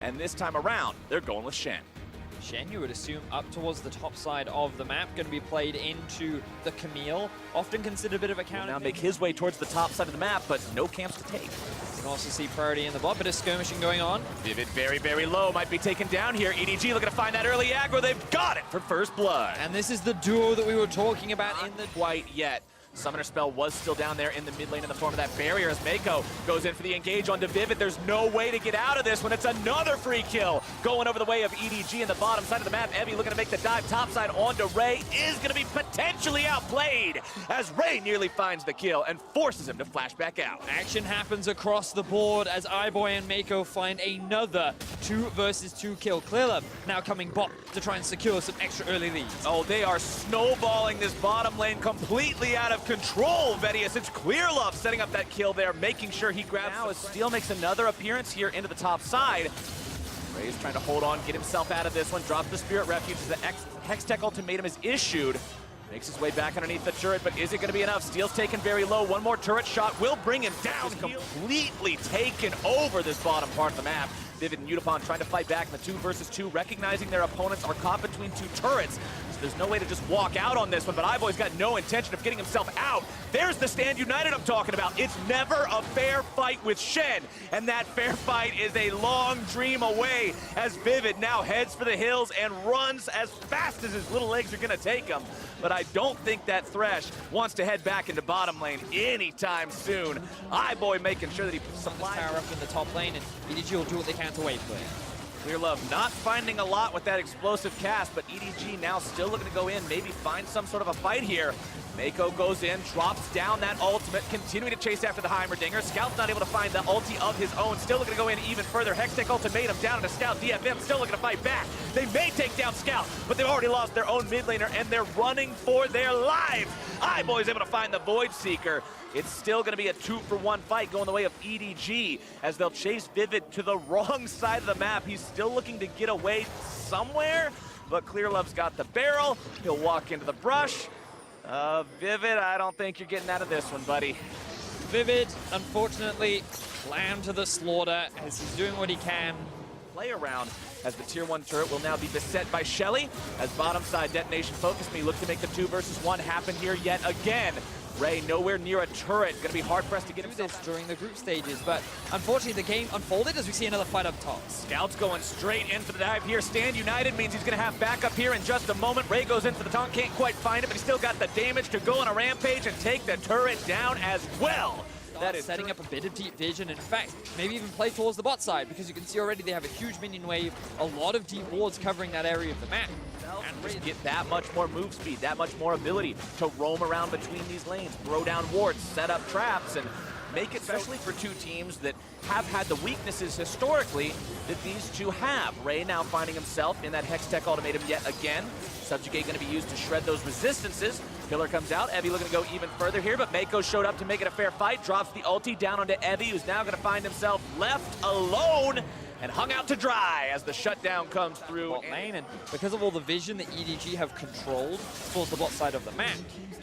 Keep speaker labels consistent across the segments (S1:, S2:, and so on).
S1: and this time around, they're going with Shen.
S2: Shen, you would assume, up towards the top side of the map, going to be played into the Camille, often considered a bit of a counter.
S1: Will now make his way towards the top side of the map, but no camps to take.
S2: You can also see priority in the bot, bit of skirmishing going on.
S1: Vivid very, very low, might be taken down here. EDG looking to find that early aggro. They've got it for first blood.
S2: And this is the duo that we were talking about
S1: Not
S2: in the...
S1: quite yet. Summoner spell was still down there in the mid lane in the form of that barrier as Mako goes in for the engage onto Vivid. There's no way to get out of this when it's another free kill going over the way of EDG in the bottom side of the map. Evie looking to make the dive topside onto Ray is going to be potentially outplayed as Ray nearly finds the kill and forces him to flash back out.
S2: Action happens across the board as iBoy and Mako find another 2 versus 2 kill. Clearlove now coming bot to try and secure some extra early leads.
S1: Oh, they are snowballing this bottom lane completely out of control, Vedius. It's Clearlove setting up that kill there, making sure he grabs. Now as Steel makes another appearance here into the top side. Ray's trying to hold on, get himself out of this one, drops the Spirit Refuge as the Hextech ultimatum is issued. Makes his way back underneath the turret, but is it going to be enough? Steel's taken very low. One more turret shot will bring him down. He's completely taken over this bottom part of the map. Vivid and Udapon trying to fight back in the 2 versus 2, recognizing their opponents are caught between 2 turrets. So there's no way to just walk out on this one, but iBoy's got no intention of getting himself out. There's the stand united I'm talking about. It's never a fair fight with Shen, and that fair fight is a long dream away as Vivid now heads for the hills and runs as fast as his little legs are gonna take him. But I don't think that Thresh wants to head back into bottom lane anytime soon. iBoy making sure that he supplies
S2: power up in the top lane, and EDG will do what they can to wait for him.
S1: Clearlove not finding a lot with that explosive cast, but EDG now still looking to go in, maybe find some sort of a fight here. Mako goes in, drops down that ultimate, continuing to chase after the Heimerdinger. Scout's not able to find the ulti of his own, still looking to go in even further. Hextech ultimatum down into Scout. DFM still looking to fight back. They may take down Scout, but they've already lost their own mid laner, and they're running for their lives. iBoy's able to find the Void Seeker. It's still going to be a 2-for-1 fight going the way of EDG as they'll chase Vivid to the wrong side of the map. He's still looking to get away somewhere, but Clearlove's got the barrel. He'll walk into the brush. Vivid, I don't think you're getting out of this one, buddy.
S2: Vivid, unfortunately, lamb to the slaughter as he's doing what he can.
S1: Play around as the tier 1 turret will now be beset by Shelly as bottom side Detonation FocusMe look to make the 2 versus 1 happen here yet again. Ray nowhere near a turret, gonna be hard pressed to get him
S2: this during the group stages, but unfortunately the game unfolded as we see another fight up top.
S1: Scout's going straight in for the dive here. Stand united means he's gonna have backup here in just a moment. Ray goes in for the taunt, can't quite find it, but he's still got the damage to go on a rampage and take the turret down as well. That is
S2: setting up a bit of deep vision. In fact, maybe even play towards the bot side because you can see already they have a huge minion wave, a lot of deep wards covering that area of the map.
S1: And just get that much more move speed, that much more ability to roam around between these lanes, throw down wards, set up traps, and make it, especially for 2 teams that have had the weaknesses historically that these 2 have. Ray now finding himself in that Hextech ultimatum yet again. Subjugate going to be used to shred those resistances. Pillar comes out. Evie looking to go even further here, but Mako showed up to make it a fair fight. Drops the ulti down onto Evie, who's now going to find himself left alone and hung out to dry as the shutdown comes through.
S2: Bot lane, and because of all the vision that EDG have controlled towards the bot side of the map,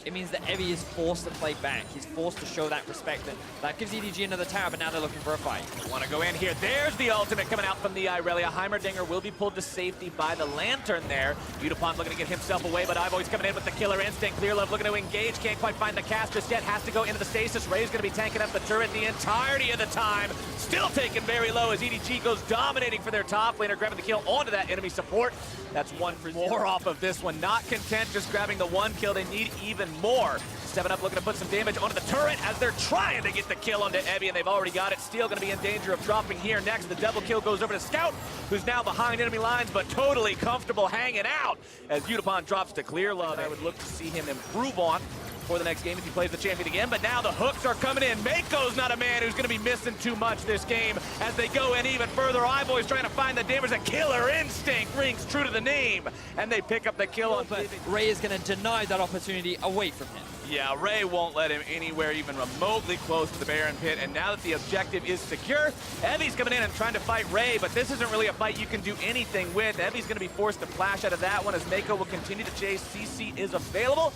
S2: it means that Evie is forced to play back. He's forced to show that respect, and that gives EDG another tab, and now they're looking for a fight.
S1: Want to go in here. There's the ultimate coming out from the Irelia. Heimerdinger will be pulled to safety by the Lantern there. Udapon looking to get himself away, but iBoy's coming in with the killer instinct. Clearlove looking to engage, can't quite find the cast just yet, has to go into the stasis. Ray's going to be tanking up the turret the entirety of the time. Still taken very low as EDG goes dominating for their top laner, grabbing the kill onto that enemy support. That's 1 for more off of this one. Not content just grabbing the 1 kill, they need even more. Stepping up, looking to put some damage onto the turret as they're trying to get the kill onto Evie, and they've already got it. Steel going to be in danger of dropping here next. The double kill goes over to Scout, who's now behind enemy lines, but totally comfortable hanging out as Udapon drops to Clearlove. I would look to see him improve on for the next game if he plays the champion again, but now the hooks are coming in. Mako's not a man who's going to be missing too much this game as they go in even further. iBoy's trying to find the damage. A killer instinct rings true to the name, and they pick up the kill on.
S2: But Ray is going to deny that opportunity away from him.
S1: Yeah, Ray won't let him anywhere even remotely close to the Baron Pit, and now that the objective is secure, Evie's coming in and trying to fight Ray, but this isn't really a fight you can do anything with. Evie's going to be forced to flash out of that one as Mako will continue to chase. CC is available.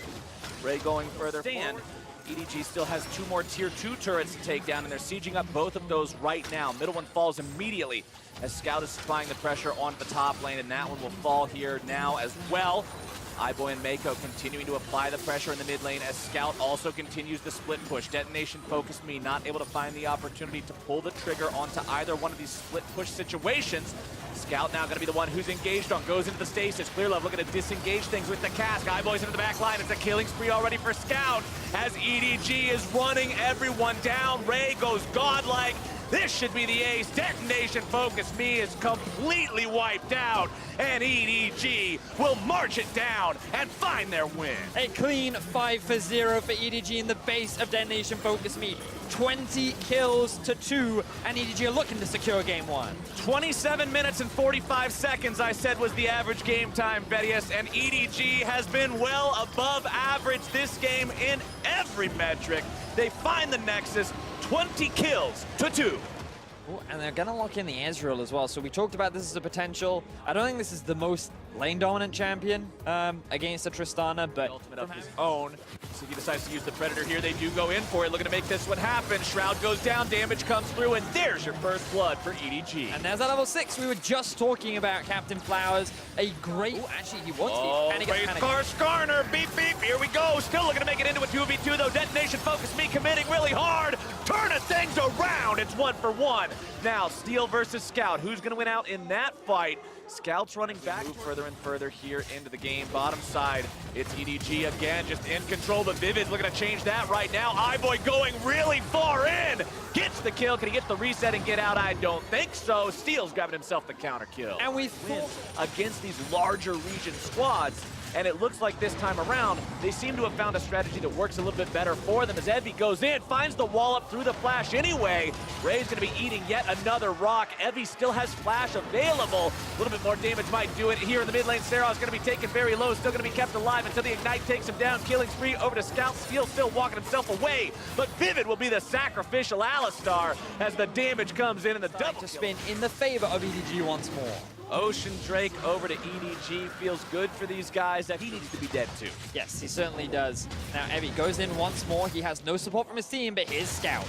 S1: Ray going further forward. EDG still has 2 more tier 2 turrets to take down, and they're sieging up both of those right now. Middle one falls immediately as Scout is supplying the pressure onto the top lane, and that one will fall here now as well. iBoy and Mako continuing to apply the pressure in the mid lane as Scout also continues the split push. Detonation FocusMe not able to find the opportunity to pull the trigger onto either one of these split push situations. Scout now going to be the one who's engaged on, goes into the stasis. Clearlove looking to disengage things with the cask. iBoy's into the back line. It's a killing spree already for Scout as EDG is running everyone down. Ray goes godlike. This should be the ace. Detonation FocusMe is completely wiped out, and EDG will march it down and find their win.
S2: A clean 5-0 for EDG in the base of Detonation FocusMe. 20 kills to 2, and EDG are looking to secure game 1.
S1: 27 minutes and 45 seconds, I said, was the average game time, Vedius, and EDG has been well above average this game in every metric. They find the Nexus, 20 kills to 2.
S2: Ooh, and they're going to lock in the Ezreal as well. So we talked about this as a potential. I don't think this is the most lane-dominant champion against a Tristana, but
S1: ultimate of his own. So he decides to use the Predator here. They do go in for it, looking to make this one happen. Shroud goes down, damage comes through, and there's your first blood for EDG.
S2: And there's that level 6. We were just talking about Captain Flowers. A great... Ooh, actually, he wants to be
S1: race car Skarner, beep, beep, here we go. Still looking to make it into a 2v2, though. Detonation FocusMe committing really hard. Turning things around. It's 1-for-1. Now, Steel versus Scout. Who's going to win out in that fight? Scout's running back further and further here into the game. Bottom side, it's EDG again, just in control, but Vivid's looking to change that right now. iBoy going really far in. Gets the kill. Can he get the reset and get out? I don't think so. Steel's grabbing himself the counter kill.
S2: And we
S1: win against these larger region squads. And it looks like this time around, they seem to have found a strategy that works a little bit better for them as Evie goes in, finds the wall up through the flash anyway. Ray's going to be eating yet another rock. Evie still has flash available. A little bit more damage might do it here in the mid lane. Sarah is going to be taken very low, still going to be kept alive until the Ignite takes him down. Killing spree over to Scout. Steel still walking himself away, but Vivid will be the sacrificial Alistar as the damage comes in and the double
S2: to spin in the favor of EDG once more.
S1: Ocean Drake over to EDG. Feels good for these guys that he needs to be dead too.
S2: Yes, he certainly does. Now, Evie goes in once more. He has no support from his team, but here's Scout.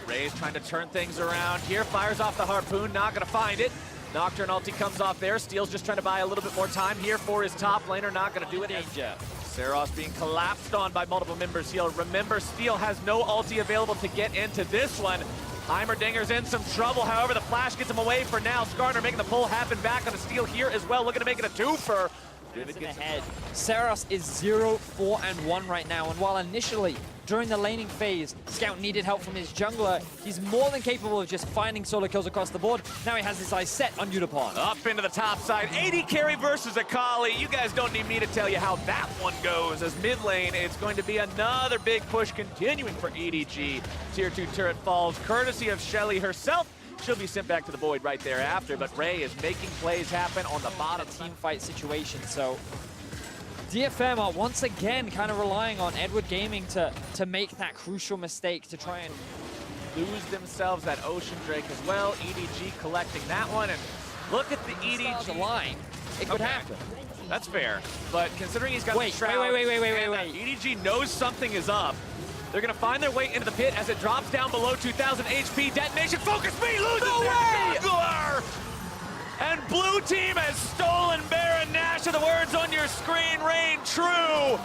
S1: Ray's trying to turn things around here. Fires off the Harpoon, not going to find it. Nocturne ulti comes off there. Steel's just trying to buy a little bit more time here for his top laner. Not going to do it.
S2: Danger.
S1: Saros being collapsed on by multiple members here. Remember, Steel has no ulti available to get into this one. Heimerdinger's in some trouble. However, the flash gets him away for now. Skarner making the pull happen back on the Steel here as well. Looking to make it a 2-fer.
S2: Vivid gets ahead. Saros is 0-4-1 right now. And while initially, during the laning phase, Scout needed help from his jungler, he's more than capable of just finding solo kills across the board. Now he has his eyes set on Udapon.
S1: Up into the top side. 80 carry versus Akali. You guys don't need me to tell you how that one goes. As mid lane, it's going to be another big push continuing for EDG. Tier 2 turret falls courtesy of Shelly herself. She'll be sent back to the void right thereafter, but Ray is making plays happen on the bottom
S2: team fight situation. So DFM are once again kind of relying on Edward Gaming to make that crucial mistake to try and
S1: lose themselves that Ocean Drake as well. EDG collecting that one, and look at the EDG
S2: line. It could happen.
S1: That's fair, but considering he's got
S2: wait,
S1: the Shroud,
S2: wait.
S1: EDG knows something is up. They're going to find their way into the pit as it drops down below 2,000 HP. Detonation FocusMe loses their and blue team has stolen Baron Nashor. The words on your screen reign true.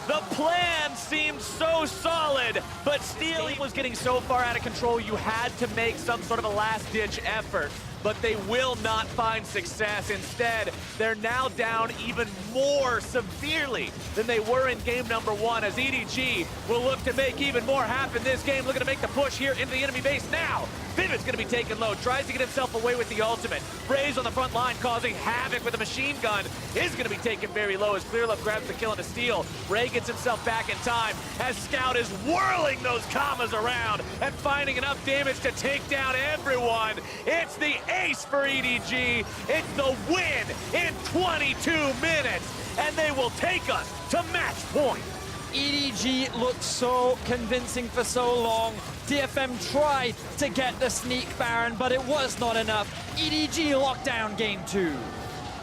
S1: The plan seemed so solid, but Steel was getting so far out of control, you had to make some sort of a last-ditch effort. But they will not find success. Instead, they're now down even more severely than they were in game number 1, as EDG will look to make even more happen this game, looking to make the push here into the enemy base now. Vivid's going to be taken low, tries to get himself away with the ultimate. Bray's on the front line causing havoc with a machine gun, is going to be taken very low as Clearlove grabs the kill into Steel. Ray gets himself back in time as Scout is whirling those commas around and finding enough damage to take down everyone. It's the ace for EDG. It's the win in 22 minutes, and they will take us to match point.
S2: EDG looked so convincing for so long. DFM tried to get the sneak Baron, but it was not enough. EDG locked down game 2.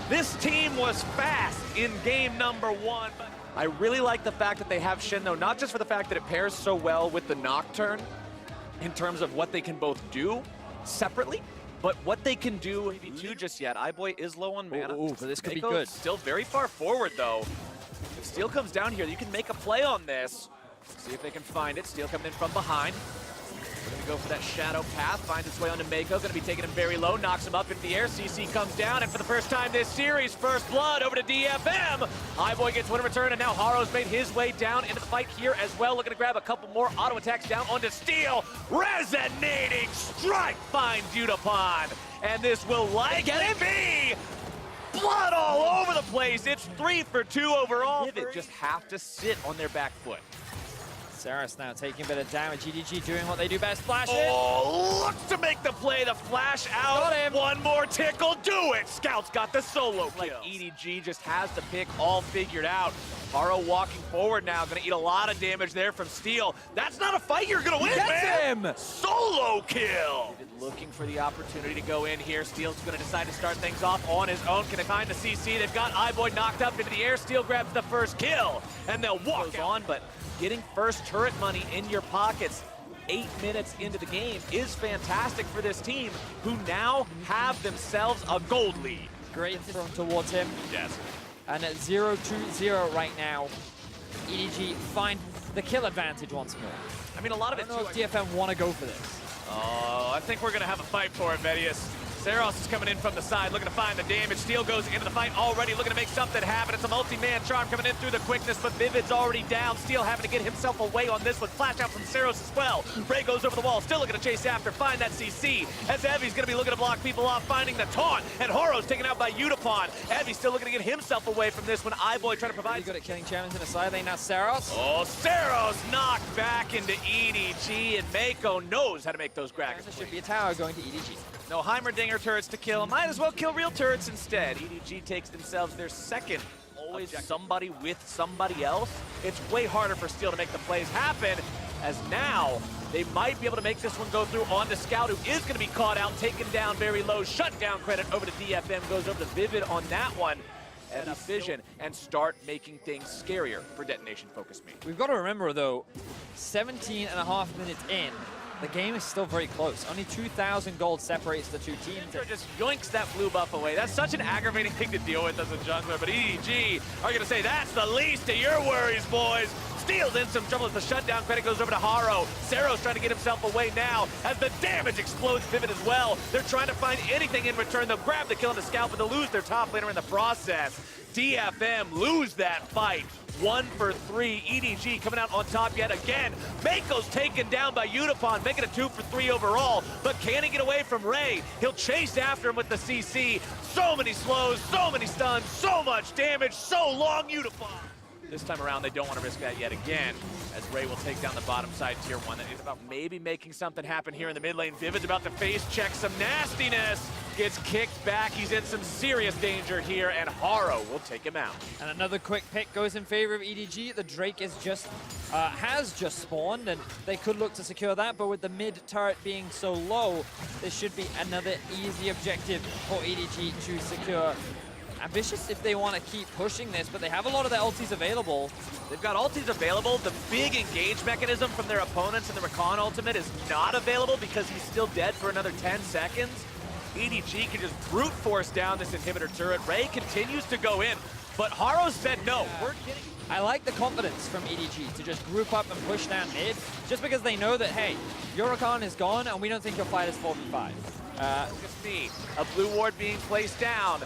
S1: This team was fast in game number 1, but I really like the fact that they have Shin, though, not just for the fact that it pairs so well with the Nocturne in terms of what they can both do separately, but what they can do maybe too just yet. iBoy is low on mana.
S2: Ooh, but this could be
S1: Mako
S2: good.
S1: Still very far forward, though. If Steel comes down here, you can make a play on this. See if they can find it. Steel coming in from behind. We're going to go for that shadow path, finds its way onto Mako, going to be taking him very low, knocks him up into the air. CC comes down, and for the first time this series, first blood over to DFM. iBoy gets one in return, and now Haro's made his way down into the fight here as well, looking to grab a couple more auto attacks down onto Steel. Resonating strike finds Udapon, and this will likely be blood all over the place. It's 3 for 2 overall. They just have to sit on their back foot.
S2: Saras now taking a bit of damage. EDG doing what they do best, flash it.
S1: Oh, looks to make the play, the flash out.
S2: Got him.
S1: One more tickle, do it. Scout's got the solo kill. Like EDG just has the pick all figured out. Haro walking forward now, gonna eat a lot of damage there from Steel. That's not a fight you're gonna win, man.
S2: Him.
S1: Solo kill. Looking for the opportunity to go in here. Steel's gonna decide to start things off on his own. Can they find the CC? They've got iBoy knocked up into the air. Steel grabs the first kill, and they'll walk on, but getting first turret money in your pockets 8 minutes into the game is fantastic for this team, who now have themselves a gold lead.
S2: Great thrown towards him.
S1: Yes.
S2: And at 0-2-0 right now, EDG find the kill advantage once more.
S1: I mean, a lot of
S2: I
S1: it
S2: don't know
S1: too,
S2: if DFM want to go for this.
S1: Oh, I think we're gonna have a fight for it, Vedius. Saros is coming in from the side, looking to find the damage. Steel goes into the fight already, looking to make something happen. It's a multi-man charm coming in through the quickness, but Vivid's already down. Steel having to get himself away on this one. Flash out from Saros as well. Ray goes over the wall, still looking to chase after, find that CC. As Evie's gonna be looking to block people off, finding the taunt, and Horo's taken out by Udapon. Evie still looking to get himself away from this one. iBoy trying to provide.
S2: Pretty good at killing champions in the side lane. Now Saros.
S1: Oh, Saros knocked back into EDG, and Mako knows how to make those grabs.
S2: There should be a tower going to EDG.
S1: No Heimerdinger turrets to kill. Might as well kill real turrets instead. EDG takes themselves their second. Always somebody with somebody else. It's way harder for Steel to make the plays happen, as now they might be able to make this one go through onto Scout, who is going to be caught out, taken down very low. Shutdown credit over to DFM, goes over to Vivid on that one. And a vision, and start making things scarier for Detonation FocusMe.
S2: We've got to remember, though, 17.5 minutes in, the game is still very close. Only 2,000 gold separates the two teams.
S1: Just yoinks that blue buff away. That's such an aggravating thing to deal with as a jungler, but EDG are going to say, that's the least of your worries, boys. Steel's in some trouble as the shutdown credit goes over to Haro. Saros trying to get himself away now as the damage explodes Vivid as well. They're trying to find anything in return. They'll grab the kill on the Scout, but they'll lose their top laner in the process. DFM lose that fight. 1 for 3. EDG coming out on top yet again. Mako's taken down by Udapon, making it 2 for 3 overall. But can he get away from Ray? He'll chase after him with the CC. So many slows, so many stuns, so much damage, so long Udapon. This time around, they don't want to risk that yet again, as Ray will take down the bottom side tier 1. That is about maybe making something happen here in the mid lane. Vivid's about to face check some nastiness. Gets kicked back. He's in some serious danger here, and Haro will take him out.
S2: And another quick pick goes in favor of EDG. The Drake is just has just spawned, and they could look to secure that, but with the mid turret being so low, this should be another easy objective for EDG to secure. Ambitious if they want to keep pushing this, but they have a lot of their ultis available.
S1: They've got ultis available. The big engage mechanism from their opponents in the Recon ultimate is not available because he's still dead for another 10 seconds. EDG can just brute force down this inhibitor turret. Ray continues to go in, but Haro said no. We're getting...
S2: I like the confidence from EDG to just group up and push down mid, just because they know that, hey, your Recon is gone and we don't think your fight is 4v5.
S1: See a blue ward being placed down.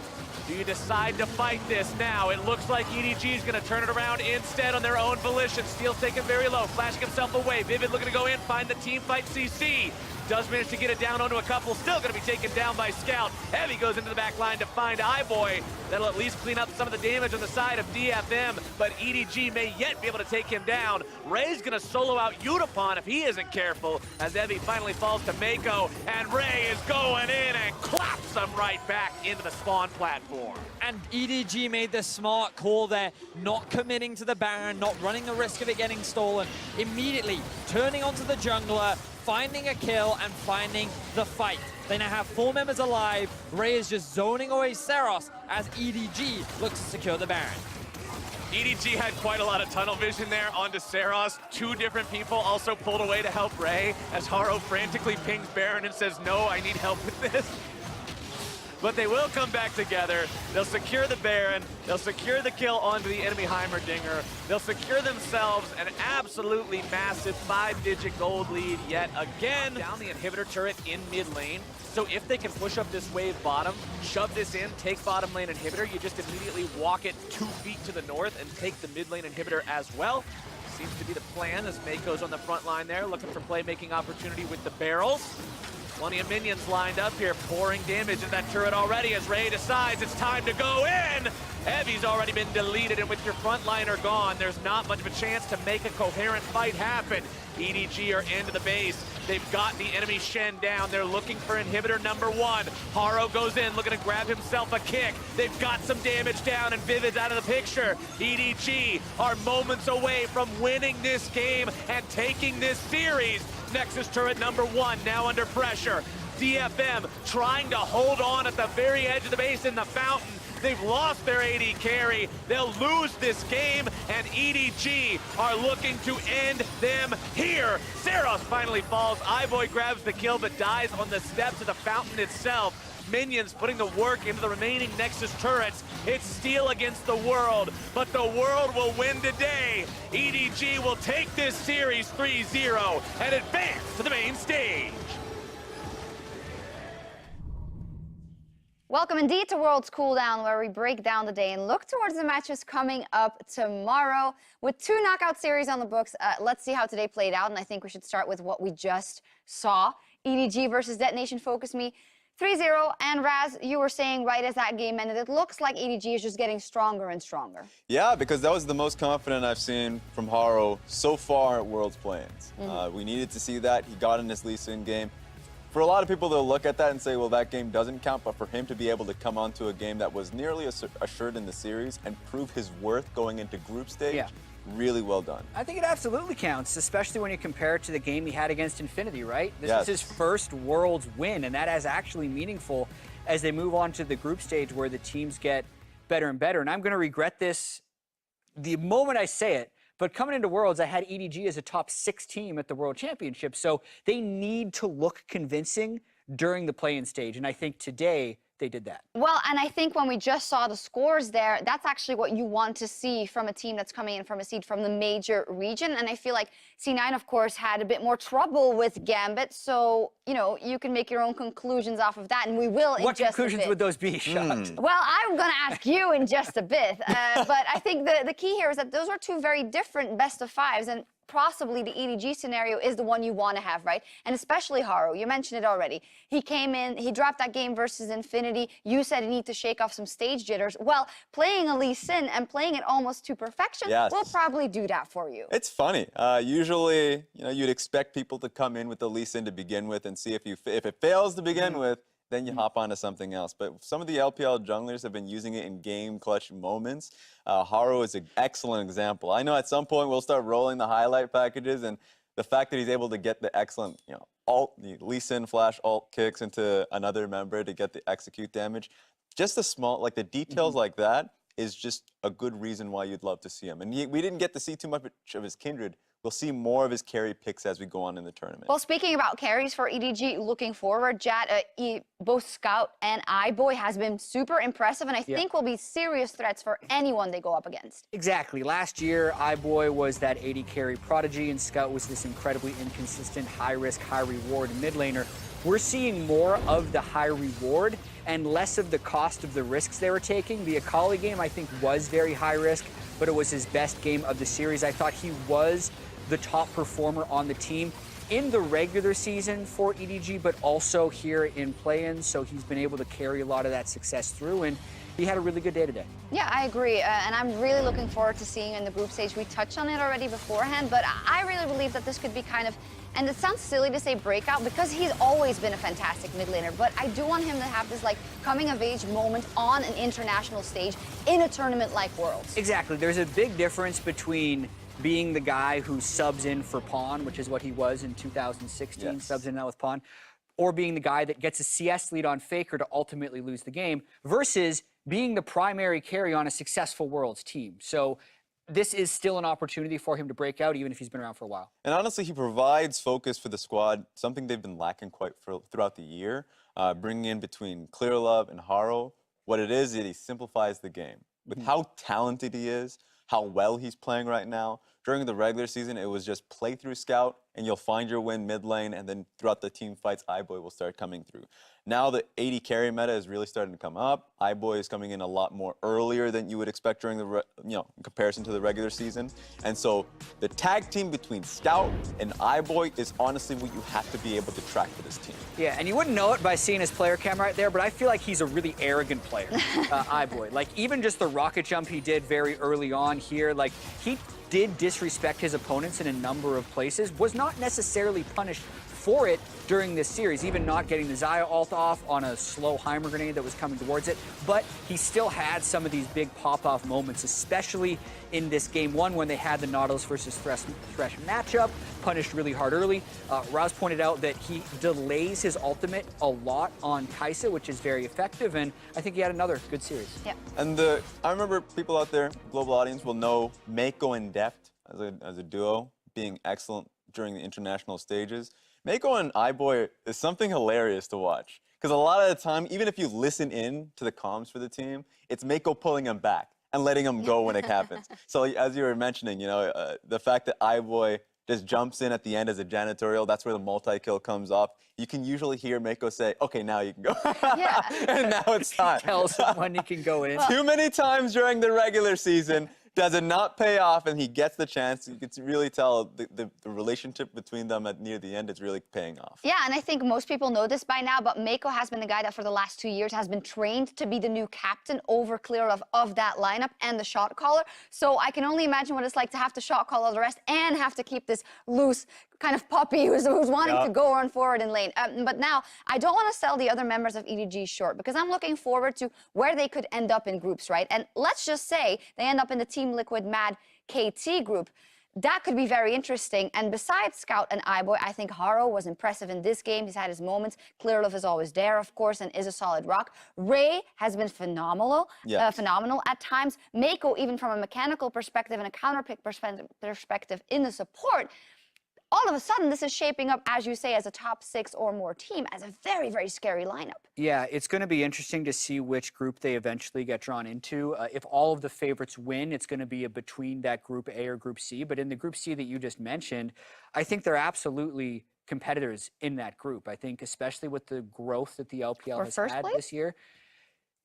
S1: Do you decide to fight this now? It looks like EDG is going to turn it around instead on their own volition. Steel's taken very low, flashing himself away. Vivid looking to go in, find the team fight CC. Does manage to get it down onto a couple, still going to be taken down by Scout. Heavy goes into the back line to find iBoy. That'll at least clean up some of the damage on the side of DFM, but EDG may yet be able to take him down. Ray's going to solo out Udapon if he isn't careful, as Evie finally falls to Mako, and Ray is going in and claps them right back into the spawn platform.
S2: And EDG made the smart call there, not committing to the Baron, not running the risk of it getting stolen, immediately turning onto the jungler, finding a kill and finding the fight. They now have 4 members alive. Ray is just zoning away Saros as EDG looks to secure the Baron.
S1: EDG had quite a lot of tunnel vision there onto Saros. Two different people also pulled away to help Ray as Haro frantically pings Baron and says, no, I need help with this. But they will come back together. They'll secure the Baron. They'll secure the kill onto the enemy Heimerdinger. They'll secure themselves an absolutely massive 5-digit gold lead yet again. Down the inhibitor turret in mid lane. So if they can push up this wave bottom, shove this in, take bottom lane inhibitor, you just immediately walk it 2 feet to the north and take the mid lane inhibitor as well. Seems to be the plan as Mako's on the front line there, looking for playmaking opportunity with the barrels. Plenty of minions lined up here, pouring damage at that turret already as Ray decides it's time to go in. Heavy's already been deleted, and with your frontliner gone, there's not much of a chance to make a coherent fight happen. EDG are into the base. They've got the enemy Shen down. They're looking for inhibitor number 1. Haro goes in, looking to grab himself a kick. They've got some damage down, and Vivid's out of the picture. EDG are moments away from winning this game and taking this series. Nexus turret number 1 now under pressure. DFM trying to hold on at the very edge of the base in the fountain. They've lost their AD carry. They'll lose this game, and EDG are looking to end them here. Saros finally falls. iBoy grabs the kill, but dies on the steps of the fountain itself. Minions putting the work into the remaining Nexus turrets. It's steel against the world, but the world will win today. EDG will take this series 3-0 and advance to the main stage.
S3: Welcome indeed to World's Cooldown, where we break down the day and look towards the matches coming up tomorrow. With 2 knockout series on the books, let's see how today played out, and I think we should start with what we just saw. EDG versus Detonation FocusMe, 3-0, and Raz, you were saying right as that game ended, it looks like EDG is just getting stronger and stronger.
S4: Yeah, because that was the most confident I've seen from Haro so far at Worlds Play-ins. We needed to see that. He got in this Lee Sin game. For a lot of people, they'll look at that and say, well, that game doesn't count, but for him to be able to come onto a game that was nearly assured in the series and prove his worth going into group stage, really well done.
S5: I think it absolutely counts, especially when you compare it to the game he had against Infinity, right? This is his first Worlds win, and that is actually meaningful as they move on to the group stage where the teams get better and better. And I'm going to regret this the moment I say it, but coming into Worlds, I had EDG as a top 6 team at the World Championship, so they need to look convincing during the play-in stage, and I think today they did that.
S3: Well, and I think when we just saw the scores there, that's actually what you want to see from a team that's coming in from a seed from the major region, and I feel like C9, of course, had a bit more trouble with Gambit, so, you know, you can make your own conclusions off of that, and we will in just a bit.
S5: What conclusions would those be, Shot?
S3: Well, I'm going to ask you in just a bit, but I think the key here is that those are 2 very different best-of-5s, and possibly the EDG scenario is the one you want to have, right? And especially Haro, you mentioned it already. He came in, he dropped that game versus Infinity. You said he needed to shake off some stage jitters. Well, playing a Lee Sin and playing it almost to perfection will probably do that for you.
S4: It's funny. Usually, you know, you'd expect people to come in with the Lee Sin to begin with and see if it fails to begin with, then you hop onto something else. But some of the LPL junglers have been using it in game clutch moments. Haro is an excellent example. I know at some point we'll start rolling the highlight packages, and the fact that he's able to get the excellent, you know, Lee Sin flash alt kicks into another member to get the execute damage. Just the small, like the details like that is just a good reason why you'd love to see him. And we didn't get to see too much of his kindred. We'll see more of his carry picks as we go on in the tournament.
S3: Well, speaking about carries for EDG looking forward, Jad, both Scout and iBoy has been super impressive, and I think will be serious threats for anyone they go up against.
S5: Exactly. Last year, iBoy was that AD carry prodigy, and Scout was this incredibly inconsistent, high-risk, high-reward mid laner. We're seeing more of the high reward and less of the cost of the risks they were taking. The Akali game, I think, was very high risk, but it was his best game of the series. I thought he was the top performer on the team in the regular season for EDG, but also here in play-ins, so he's been able to carry a lot of that success through, and he had a really good day today.
S3: Yeah, I agree, and I'm really looking forward to seeing in the group stage. We touched on it already beforehand, but I really believe that this could be kind of, and it sounds silly to say breakout because he's always been a fantastic mid laner, but I do want him to have this like coming of age moment on an international stage in a tournament like Worlds.
S5: Exactly. There's a big difference between being the guy who subs in for Pawn, which is what he was in 2016, subs in now with Pawn, or being the guy that gets a CS lead on Faker to ultimately lose the game, versus being the primary carry on a successful Worlds team. So this is still an opportunity for him to break out, even if he's been around for a while.
S4: And honestly, he provides focus for the squad, something they've been lacking throughout the year. Bringing in between Clear Love and Haro, what it is he simplifies the game. With how talented he is, how well he's playing right now, during the regular season, it was just play through Scout, and you'll find your win mid lane, and then throughout the team fights, iBoy will start coming through. Now the AD carry meta is really starting to come up. iBoy is coming in a lot more earlier than you would expect during the, in comparison to the regular season. And so the tag team between Scout and iBoy is honestly what you have to be able to track for this team.
S5: Yeah, and you wouldn't know it by seeing his player cam right there, but I feel like he's a really arrogant player, iBoy. Like, even just the rocket jump he did very early on here, like, he did disrespect his opponents in a number of places, was not necessarily punished for it during this series, even not getting the Xayah ult off on a slow Heimer grenade that was coming towards it, but he still had some of these big pop-off moments, especially in this game one when they had the Nautilus versus Thresh matchup, punished really hard early. Raz pointed out that he delays his ultimate a lot on Kai'Sa, which is very effective, and I think he had another good series.
S3: Yeah.
S4: And I remember people out there, global audience, will know Mako and Deft as a duo being excellent during the international stages. Mako and iBoy is something hilarious to watch. Because a lot of the time, even if you listen in to the comms for the team, it's Mako pulling him back and letting him go when it happens. So as you were mentioning, the fact that iBoy just jumps in at the end as a janitorial, that's where the multi-kill comes off. You can usually hear Mako say, okay, now you can go.
S3: Yeah.
S4: And now it's time.
S5: Tells him when he can go in.
S4: Too many times during the regular season, does it not pay off, and he gets the chance. You can really tell the relationship between them near the end is really paying off.
S3: Yeah, and I think most people know this by now, but Mako has been the guy that for the last 2 years has been trained to be the new captain over Clear of that lineup and the shot caller. So I can only imagine what it's like to have to shot call all the rest and have to keep this loose kind of puppy who's wanting to go run forward in lane. But now, I don't want to sell the other members of EDG short, because I'm looking forward to where they could end up in groups, right? And let's just say they end up in the Team Liquid Mad KT group. That could be very interesting. And besides Scout and iBoy, I think Haro was impressive in this game. He's had his moments. Clear Love is always there, of course, and is a solid rock. Ray has been phenomenal, phenomenal at times. Mako, even from a mechanical perspective and a counterpick perspective in the support, all of a sudden, this is shaping up, as you say, as a top 6 or more team, as a very, very scary lineup.
S5: Yeah, it's going to be interesting to see which group they eventually get drawn into. If all of the favorites win, it's going to be a between that Group A or Group C. But in the Group C that you just mentioned, I think they're absolutely competitors in that group. I think especially with the growth that the LPL has had this year.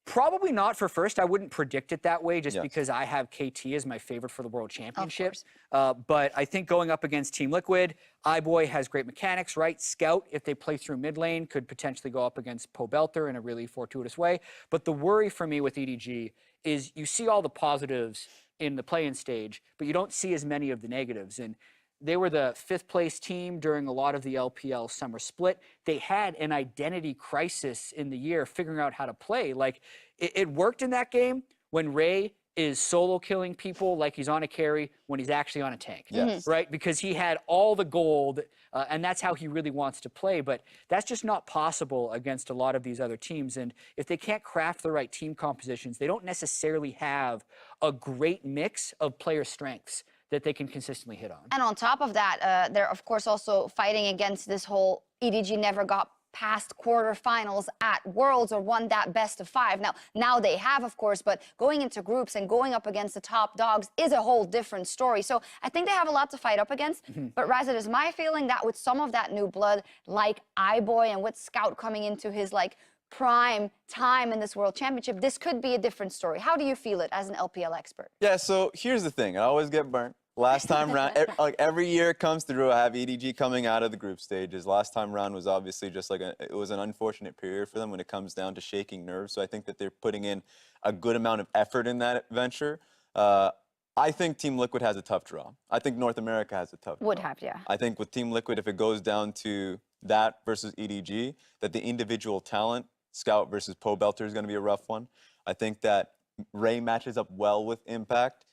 S5: Probably not for first. I wouldn't predict it that way just because I have KT as my favorite for the World Championships. But I think going up against Team Liquid, iBoy has great mechanics, right? Scout, if they play through mid lane, could potentially go up against Pobelter in a really fortuitous way. But the worry for me with EDG is you see all the positives in the play-in stage, but you don't see as many of the negatives. And they were the 5th place team during a lot of the LPL summer split. They had an identity crisis in the year figuring out how to play. Like, it worked in that game when Ray is solo killing people like he's on a carry when he's actually on a tank, right? Because he had all the gold, and that's how he really wants to play. But that's just not possible against a lot of these other teams. And if they can't craft the right team compositions, they don't necessarily have a great mix of player strengths that they can consistently hit on.
S3: And on top of that, they're, of course, also fighting against this whole EDG never got past quarterfinals at Worlds or won that best of 5. Now they have, of course, but going into groups and going up against the top dogs is a whole different story. So I think they have a lot to fight up against. But Raz, it is my feeling that with some of that new blood, like iBoy and with Scout coming into his, like, prime time in this World Championship, this could be a different story. How do you feel it as an LPL expert?
S4: Yeah, so here's the thing. I always get burnt. Last time round, like every year it comes through, I have EDG coming out of the group stages. Last time round was obviously just like it was an unfortunate period for them when it comes down to shaking nerves. So I think that they're putting in a good amount of effort in that venture. I think Team Liquid has a tough draw. I think North America has a tough draw.
S3: Would have, yeah.
S4: I think with Team Liquid, if it goes down to that versus EDG, that the individual talent, Scout versus Pobelter, is going to be a rough one. I think that Ray matches up well with Impact.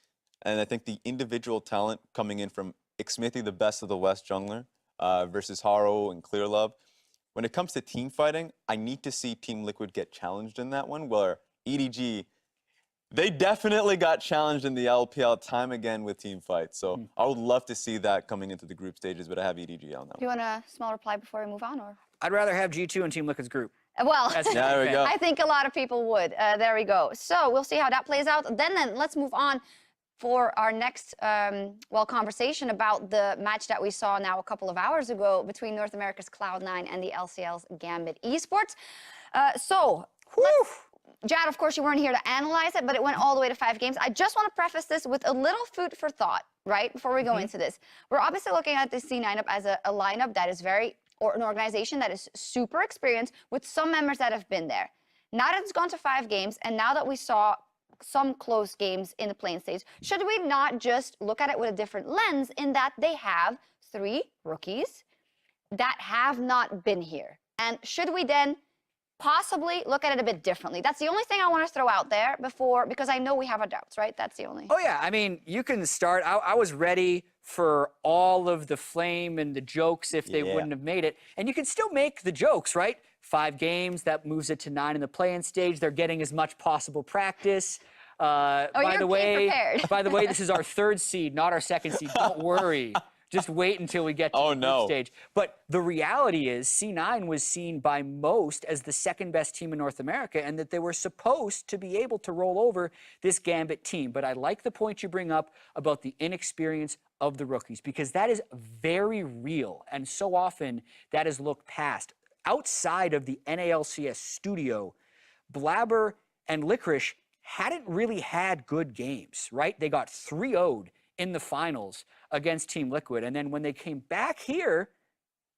S4: And I think the individual talent coming in from Xmithy, the best of the West jungler, versus Haro and Clear Love. When it comes to team fighting, I need to see Team Liquid get challenged in that one, where EDG, They definitely got challenged in the LPL time again with team fights. So I would love to see that coming into the group stages, but I have EDG on that.
S3: Do you want a small reply before we move on, or?
S5: I'd rather have G2 and Team Liquid's group.
S3: Well,
S4: Yeah, there we go.
S3: I think a lot of people would. There we go. So we'll see how that plays out. Then let's move on for our next, conversation about the match that we saw now a couple of hours ago between North America's Cloud9 and the LCL's Gambit Esports. Jad, of course, you weren't here to analyze it, but it went all the way to 5 games. I just want to preface this with a little food for thought, right, before we go into this. We're obviously looking at the C9 up as a lineup that is or an organization that is super experienced with some members that have been there. Now that it's gone to 5 games, and now that we saw some close games in the playing stage, should we not just look at it with a different lens in that they have 3 rookies that have not been here? And should we then possibly look at it a bit differently? That's the only thing I want to throw out there because I know we have our doubts, right? That's the only.
S5: Oh, yeah. I mean, you can start. I was ready for all of the flame and the jokes if they wouldn't have made it. And you can still make the jokes, right? 5 games, that moves it to 9 in the play-in stage. They're getting as much possible practice. By the way, this is our 3rd seed, not our 2nd seed. Don't worry. Just wait until we get to the group stage. But the reality is C9 was seen by most as the 2nd best team in North America, and that they were supposed to be able to roll over this Gambit team. But I like the point you bring up about the inexperience of the rookies, because that is very real, and so often that is looked past. Outside of the NALCS studio, Blabber and Licorice hadn't really had good games, right? They got 3-0'd in the finals against Team Liquid. And then when they came back here,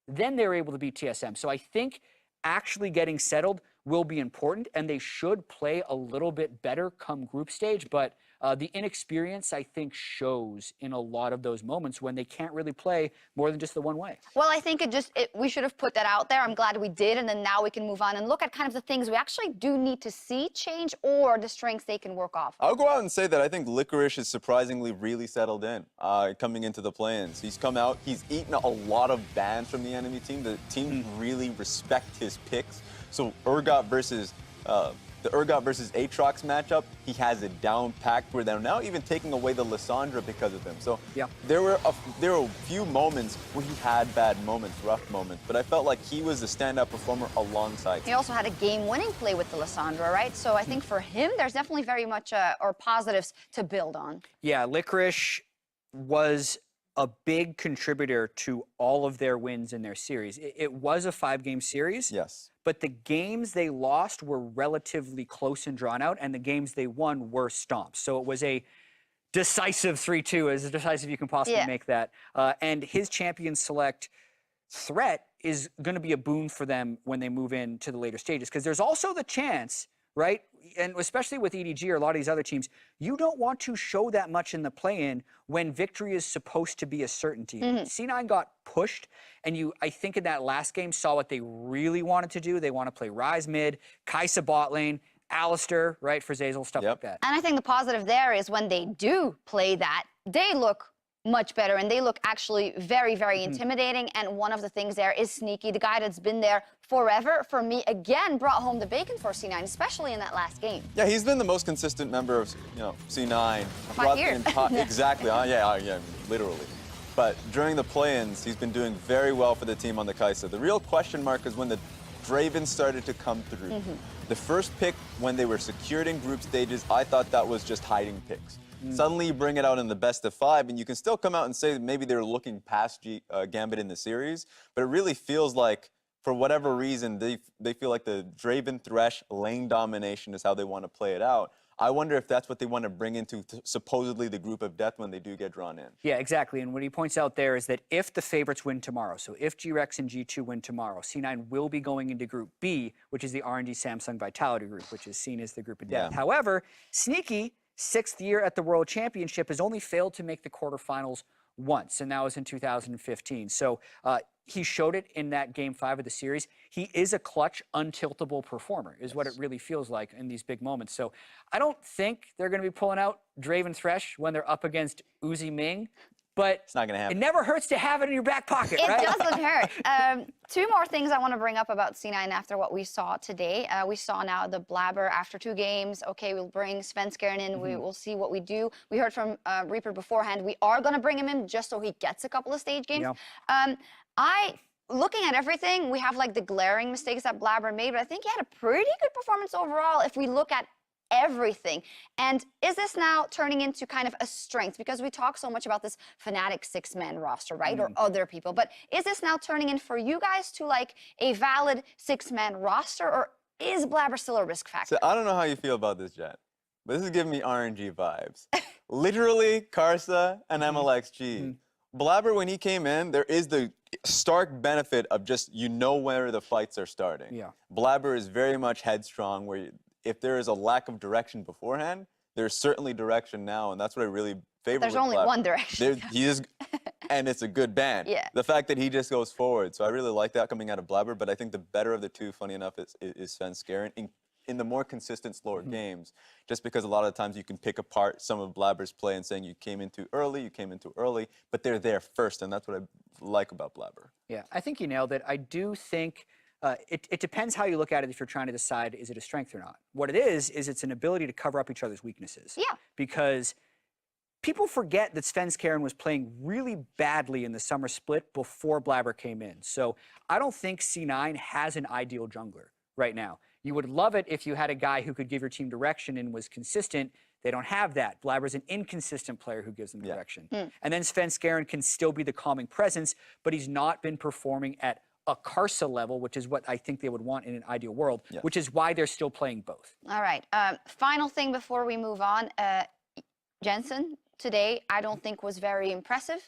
S5: then they were able to beat TSM. So I think actually getting settled will be important, and they should play a little bit better come group stage. But the inexperience, I think, shows in a lot of those moments when they can't really play more than just the one way.
S3: Well, I think we should have put that out there. I'm glad we did, and then now we can move on and look at kind of the things we actually do need to see change, or the strengths they can work off.
S4: I'll go out and say that I think Licorice is surprisingly really settled in coming into the play-ins. He's come out, he's eaten a lot of bans from the enemy team. The team really respect his picks. So Urgot versus the Urgot versus Aatrox matchup, he has it down packed, where they're now even taking away the Lissandra because of him. So there were a few moments where he had bad moments, rough moments, but I felt like he was a standout performer alongside.
S3: He also had a game-winning play with the Lissandra, right? So I think for him, there's definitely very much positives to build on. Yeah,
S5: Licorice was a big contributor to all of their wins in their series. It was a 5-game series.
S4: Yes.
S5: But the games they lost were relatively close and drawn out, and the games they won were stomps. So it was a decisive 3-2, as decisive you can possibly make that. And his champion select threat is going to be a boon for them when they move into the later stages, because there's also the chance, right, and especially with EDG or a lot of these other teams, you don't want to show that much in the play-in when victory is supposed to be a certainty. C9 got pushed, and I think in that last game, saw what they really wanted to do. They want to play Ryze mid, Kai'Sa bot lane, Alistair, right, for Zeyzal, stuff like that.
S3: And I think the positive there is when they do play that, they look much better, and they look actually very, very intimidating. And one of the things there is Sneaky, the guy that's been there forever. For me, again, brought home the bacon for C9, especially in that last game.
S4: Yeah, he's been the most consistent member of C9. Exactly. Yeah, literally. But during the play-ins, he's been doing very well for the team on the Kai'Sa. The real question mark is when the Draven started to come through. The first pick, when they were secured in group stages, I thought that was just hiding picks. Suddenly you bring it out in the best of 5, and you can still come out and say that maybe they were looking past Gambit in the series, but it really feels like, for whatever reason, they feel like the Draven Thresh lane domination is how they want to play it out. I wonder if that's what they want to bring into supposedly the group of death when they do get drawn in.
S5: Yeah, exactly. And what he points out there is that if the favorites win tomorrow, so if G-Rex and G2 win tomorrow, C9 will be going into Group B, which is the R&D Samsung Vitality Group, which is seen as the group of death. However, Sneaky, 6th year at the World Championship, has only failed to make the quarterfinals once, and that was in 2015. So he showed it in that Game 5 of the series. He is a clutch, untiltable performer, is what it really feels like in these big moments. So I don't think they're going to be pulling out Draven Thresh when they're up against Uzi Ming but
S4: It's not gonna
S5: it
S4: happen.
S5: never hurts to have it in your back pocket,
S3: It
S5: right?
S3: doesn't hurt. Two more things I want to bring up about C9 after what we saw today. We saw now the blabber after 2 games. Okay, we'll bring Svenskeren in. We will see what we do. We heard from Reaper beforehand. We are going to bring him in just so he gets a couple of stage games.
S5: Yeah.
S3: Looking at everything, we have like the glaring mistakes that Blabber made, but I think he had a pretty good performance overall if we look at everything. And is this now turning into kind of a strength? Because we talk so much about this Fnatic 6-man roster, right? Or other people. But is this now turning in for you guys to like a valid 6-man roster? Or is Blabber still a risk factor?
S4: So I don't know how you feel about this, Jet, but this is giving me RNG vibes. Literally, Karsa and MLXG. Blabber, when he came in, there is the stark benefit of just, you know where the fights are starting.
S5: Yeah.
S4: Blabber is very much headstrong, where if there is a lack of direction beforehand, there's certainly direction now, and that's what I really favor
S3: There's
S4: with
S3: only
S4: Blabber.
S3: one direction.
S4: He is, and it's a good band.
S3: Yeah.
S4: The fact that he just goes forward, so I really like that coming out of Blabber, but I think the better of the two, funny enough, is Svenskeren. In the more consistent, slower games, just because a lot of times you can pick apart some of Blabber's play and saying you came in too early, but they're there first, and that's what I like about Blabber.
S5: Yeah, I think you nailed it. I do think it depends how you look at it if you're trying to decide is it a strength or not. What it is it's an ability to cover up each other's weaknesses.
S3: Yeah.
S5: Because people forget that Svenskeren was playing really badly in the summer split before Blabber came in. So I don't think C9 has an ideal jungler right now. You would love it if you had a guy who could give your team direction and was consistent. They don't have that. Blabber's an inconsistent player who gives them direction. And then Svenskeren can still be the calming presence, but he's not been performing at a Karsa level, which is what I think they would want in an ideal world, which is why they're still playing both.
S3: All right. Final thing before we move on. Jensen, today, I don't think was very impressive.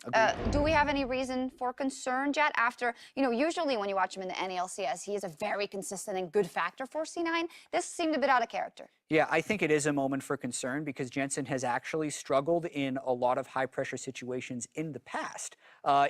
S3: Do we have any reason for concern, Jet? After, usually when you watch him in the NALCS, he is a very consistent and good factor for C9. This seemed a bit out of character.
S5: Yeah, I think it is a moment for concern because Jensen has actually struggled in a lot of high-pressure situations in the past.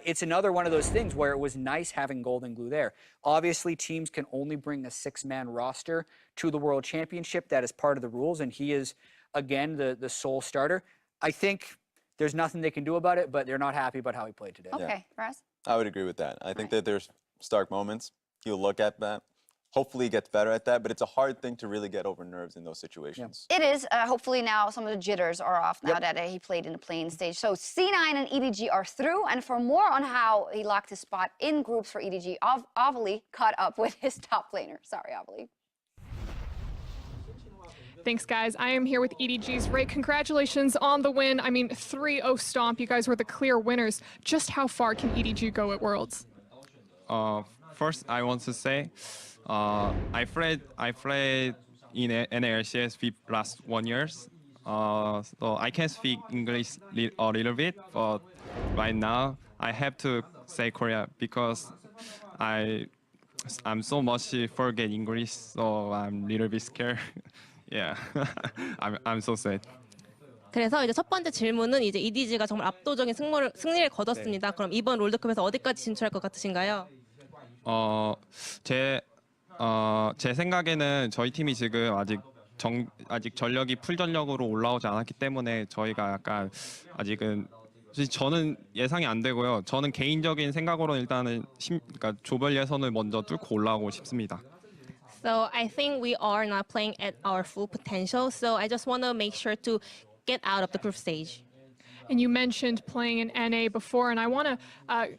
S5: It's another one of those things where it was nice having Golden Glue there. Obviously, teams can only bring a 6-man roster to the World Championship. That is part of the rules, and he is, again, the sole starter. I think there's nothing they can do about it, but they're not happy about how he played today.
S3: Okay, Raz?
S4: I would agree with that. I think that there's stark moments. He'll look at that. Hopefully he gets better at that, but it's a hard thing to really get over nerves in those situations.
S3: It is. Hopefully now some of the jitters are off now that he played in the playing stage. So C9 and EDG are through, and for more on how he locked his spot in groups for EDG, Avali caught up with his top laner. Sorry, Avali.
S6: Thanks, guys. I am here with EDG's Ray. Congratulations on the win. I mean, 3-0 stomp. You guys were the clear winners. Just how far can EDG go at Worlds?
S7: First, I want to say, I played in NALCS last 1 year. So I can speak English a little bit, but right now I have to say Korea because I'm so much forget English, so I'm a little bit scared. Yeah, I'm so sad.
S8: 그래서 이제 첫 번째 질문은 이제 EDG가 정말 압도적인 승리를 거뒀습니다. 그럼 이번 롤드컵에서 어디까지 진출할 것 같으신가요?
S7: 제 생각에는 저희 팀이 지금 아직 전력이 풀 전력으로 올라오지 않았기 때문에 저희가 약간 아직은 저는 예상이 안 되고요. 저는 개인적인 생각으로는 일단은 그러니까 조별 예선을 먼저 뚫고 올라오고 싶습니다.
S8: So I think we are not playing at our full potential. So I just want to make sure to get out of the group stage.
S6: And you mentioned playing in NA before, and I want to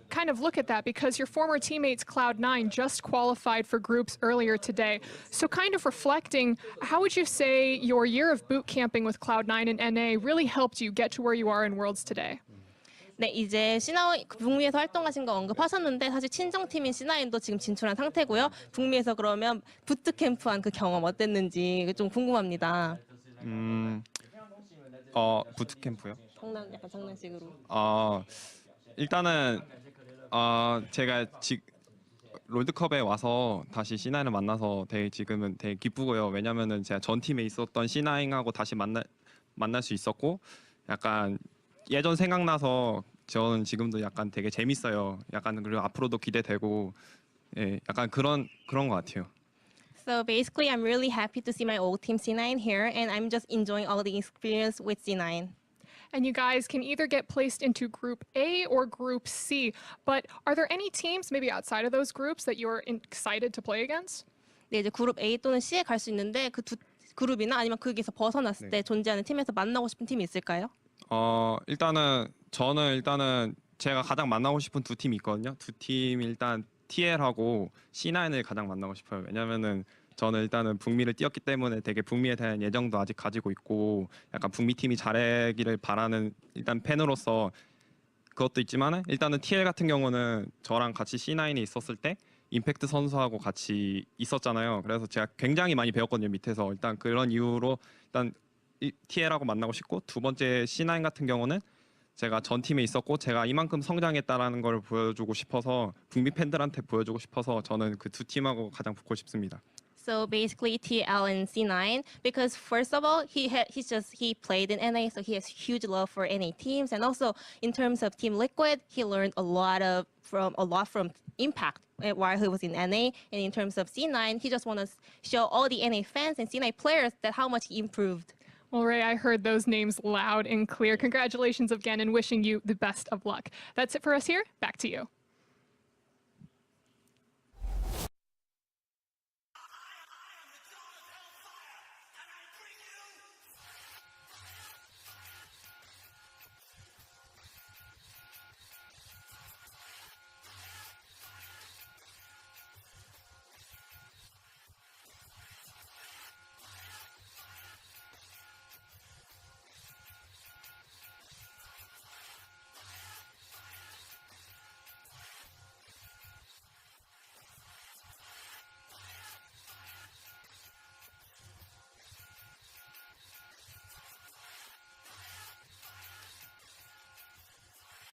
S6: kind of look at that because your former teammates Cloud9 just qualified for groups earlier today. So kind of reflecting, how would you say your year of boot camping with Cloud9 and NA really helped you get to where you are in Worlds today?
S8: 네, 이제 C9 북미에서 활동하신 거 언급하셨는데 사실 친정팀인 C9도 지금 진출한 상태고요. 북미에서 그러면 부트캠프한 그 경험 어땠는지 좀 궁금합니다.
S7: 부트캠프요?
S8: 약간 장난식으로.
S7: 일단은 제가 롤드컵에 와서 다시 C9을 만나서 지금은 되게 기쁘고요. 왜냐면은 제가 전 팀에 있었던 C9하고 다시 만날 수 있었고 약간 예전 생각나서 저는 지금도 약간 되게 재밌어요. 약간 그리고 앞으로도 기대되고 예, 약간 그런 것 같아요.
S8: So basically, I'm really happy to see my old team C9 here, and I'm just enjoying all the experience with C9.
S6: and you guys can either get placed into Group A or Group C. But are there any teams, maybe outside of those groups, that you're excited to play against?
S8: 네, 이제 그룹 A 또는 C에 갈 수 있는데 그 두 그룹이나 아니면 거기서 벗어났을 때 존재하는 팀에서 만나고 싶은 팀이 있을까요?
S7: 저는 제가 가장 만나고 싶은 두 팀이 있거든요. 두 팀 일단 TL하고 C9을 가장 만나고 싶어요. 왜냐면은 저는 일단은 북미를 뛰었기 때문에 되게 북미에 대한 예정도 아직 가지고 있고 약간 북미 팀이 잘하기를 바라는 일단 팬으로서 그것도 있지만은 일단은 TL 같은 경우는 저랑 같이 C9에 있었을 때 임팩트 선수하고 같이 있었잖아요. 그래서 제가 굉장히 많이 배웠거든요, 밑에서. 일단 그런 이유로 일단 TL하고 만나고 싶고, 두 번째 C9 같은 경우는 제가 전 팀에 있었고 제가 이만큼 성장했다라는 걸 보여주고 싶어서, 북미 팬들한테 보여주고 싶어서 저는 그 두 팀하고 가장 붙고 싶습니다.
S8: So basically TL and C9 because first of all he played in NA, so he has huge love for NA teams, and also in terms of Team Liquid he learned a lot from Impact while he was in NA, and in terms of C9 he just want to show all the NA fans and C9 players that how much he improved.
S6: Well, Ray, I heard those names loud and clear. Congratulations again and wishing you the best of luck. That's it for us here. Back to you.